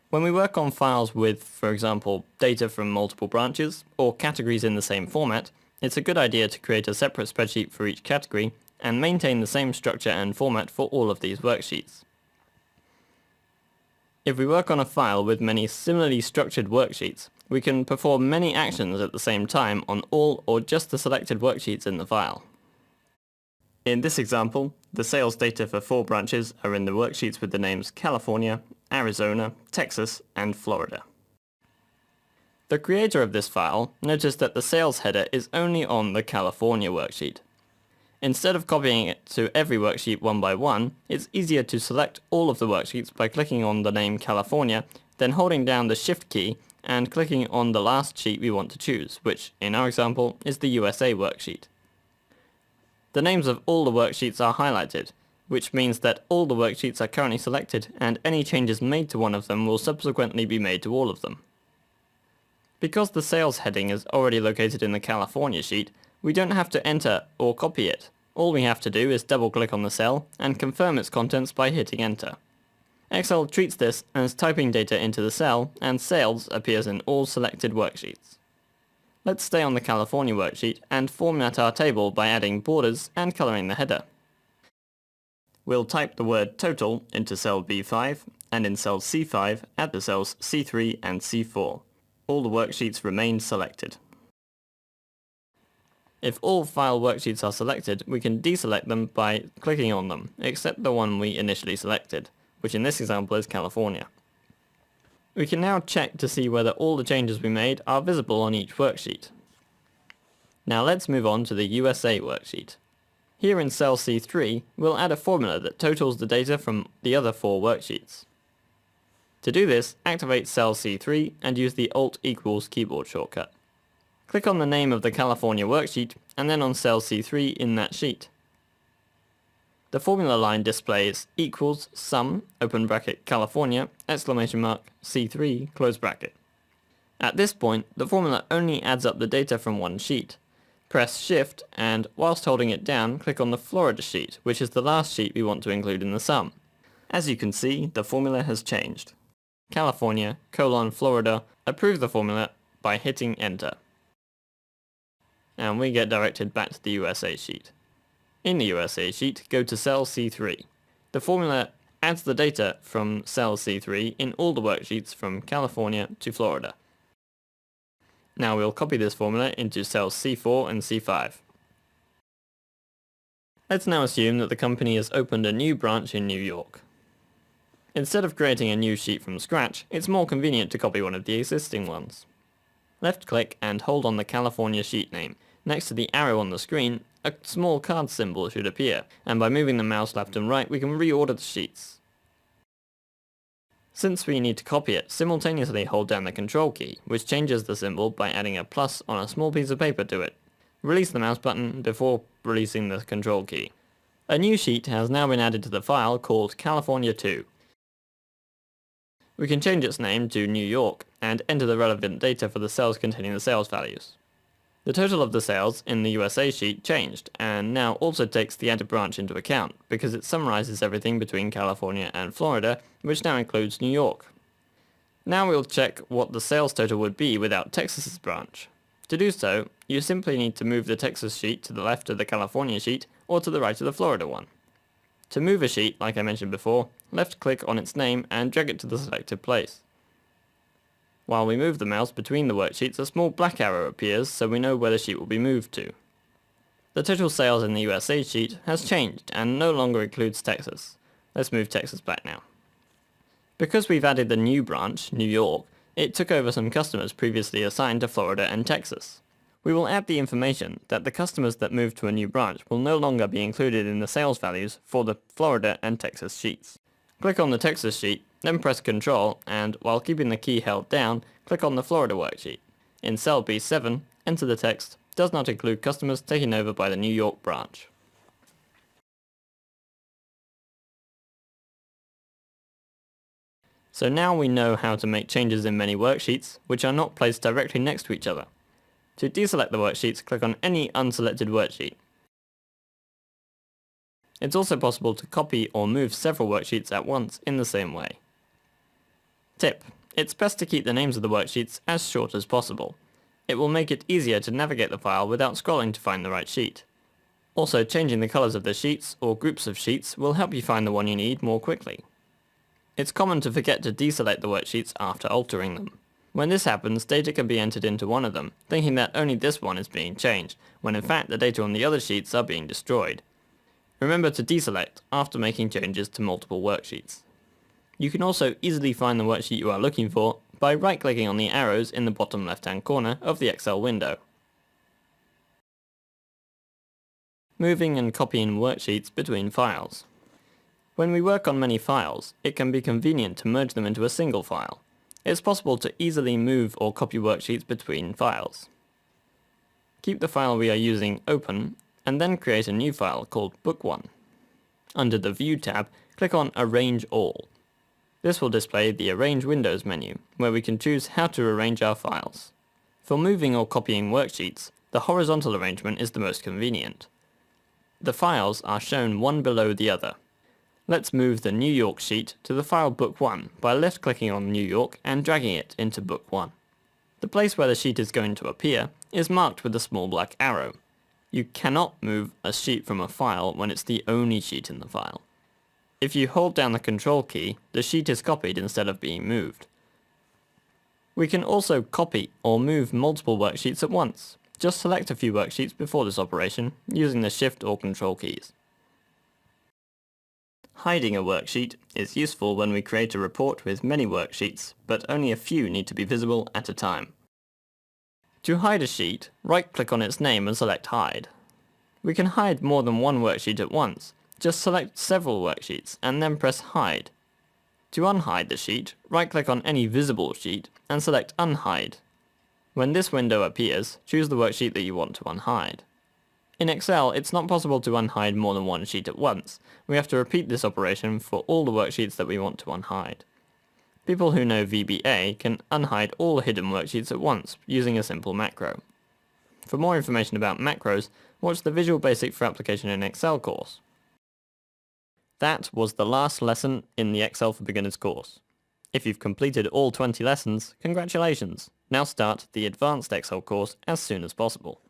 When we work on files with, for example, data from multiple branches or categories in the same format, it's a good idea to create a separate spreadsheet for each category and maintain the same structure and format for all of these worksheets. If we work on a file with many similarly structured worksheets, we can perform many actions at the same time on all or just the selected worksheets in the file. In this example, the sales data for 4 branches are in the worksheets with the names California, Arizona, Texas, and Florida. The creator of this file noticed that the sales header is only on the California worksheet. Instead of copying it to every worksheet one by one, it's easier to select all of the worksheets by clicking on the name California, then holding down the Shift key and clicking on the last sheet we want to choose, which, in our example, is the USA worksheet. The names of all the worksheets are highlighted, which means that all the worksheets are currently selected and any changes made to one of them will subsequently be made to all of them. Because the sales heading is already located in the California sheet, we don't have to enter or copy it. All we have to do is double-click on the cell and confirm its contents by hitting enter. Excel treats this as typing data into the cell, and sales appears in all selected worksheets. Let's stay on the California worksheet and format our table by adding borders and coloring the header. We'll type the word total into cell B5, and in cell C5 add the cells C3 and C4. All the worksheets remain selected. If all file worksheets are selected, we can deselect them by clicking on them, except the one we initially selected, which in this example is California. We can now check to see whether all the changes we made are visible on each worksheet. Now let's move on to the USA worksheet. Here in cell C3, we'll add a formula that totals the data from the other 4 worksheets. To do this, activate cell C3 and use the Alt = keyboard shortcut. Click on the name of the California worksheet and then on cell C3 in that sheet. The formula line displays equals sum, open bracket, California, exclamation mark, C3, close bracket. At this point, the formula only adds up the data from one sheet. Press Shift and, whilst holding it down, click on the Florida sheet, which is the last sheet we want to include in the sum. As you can see, the formula has changed. California, Florida, approve the formula by hitting enter. And we get directed back to the USA sheet. In the USA sheet, go to cell C3. The formula adds the data from cell C3 in all the worksheets from California to Florida. Now we'll copy this formula into cells C4 and C5. Let's now assume that the company has opened a new branch in New York. Instead of creating a new sheet from scratch, it's more convenient to copy one of the existing ones. Left-click and hold on the California sheet name. Next to the arrow on the screen, a small card symbol should appear, and by moving the mouse left and right we can reorder the sheets. Since we need to copy it, simultaneously hold down the Control key, which changes the symbol by adding a plus on a small piece of paper to it. Release the mouse button before releasing the Control key. A new sheet has now been added to the file called California 2. We can change its name to New York and enter the relevant data for the cells containing the sales values. The total of the sales in the USA sheet changed, and now also takes the added branch into account, because it summarizes everything between California and Florida, which now includes New York. Now we'll check what the sales total would be without Texas's branch. To do so, you simply need to move the Texas sheet to the left of the California sheet, or to the right of the Florida one. To move a sheet, like I mentioned before, left-click on its name and drag it to the selected place. While we move the mouse between the worksheets, a small black arrow appears so we know where the sheet will be moved to. The total sales in the USA sheet has changed and no longer includes Texas. Let's move Texas back now. Because we've added the new branch, New York, it took over some customers previously assigned to Florida and Texas. We will add the information that the customers that move to a new branch will no longer be included in the sales values for the Florida and Texas sheets. Click on the Texas sheet, then press Ctrl and, while keeping the key held down, click on the Florida worksheet. In cell B7, enter the text, does not include customers taken over by the New York branch. So now we know how to make changes in many worksheets, which are not placed directly next to each other. To deselect the worksheets, click on any unselected worksheet. It's also possible to copy or move several worksheets at once in the same way. Tip: It's best to keep the names of the worksheets as short as possible. It will make it easier to navigate the file without scrolling to find the right sheet. Also, changing the colors of the sheets or groups of sheets will help you find the one you need more quickly. It's common to forget to deselect the worksheets after altering them. When this happens, data can be entered into one of them, thinking that only this one is being changed, when in fact the data on the other sheets are being destroyed. Remember to deselect after making changes to multiple worksheets. You can also easily find the worksheet you are looking for by right-clicking on the arrows in the bottom left-hand corner of the Excel window. Moving and copying worksheets between files. When we work on many files, it can be convenient to merge them into a single file. It's possible to easily move or copy worksheets between files. Keep the file we are using open, and then create a new file called Book1. Under the View tab, click on Arrange All. This will display the Arrange Windows menu, where we can choose how to arrange our files. For moving or copying worksheets, the horizontal arrangement is the most convenient. The files are shown one below the other. Let's move the New York sheet to the file Book1 by left-clicking on New York and dragging it into Book1. The place where the sheet is going to appear is marked with a small black arrow. You cannot move a sheet from a file when it's the only sheet in the file. If you hold down the Control key, the sheet is copied instead of being moved. We can also copy or move multiple worksheets at once. Just select a few worksheets before this operation, using the Shift or Control keys. Hiding a worksheet is useful when we create a report with many worksheets, but only a few need to be visible at a time. To hide a sheet, right-click on its name and select Hide. We can hide more than one worksheet at once. Just select several worksheets and then press Hide. To unhide the sheet, right-click on any visible sheet and select Unhide. When this window appears, choose the worksheet that you want to unhide. In Excel, it's not possible to unhide more than one sheet at once. We have to repeat this operation for all the worksheets that we want to unhide. People who know VBA can unhide all hidden worksheets at once using a simple macro. For more information about macros, watch the Visual Basic for Application in Excel course. That was the last lesson in the Excel for Beginners course. If you've completed all 20 lessons, congratulations! Now start the Advanced Excel course as soon as possible.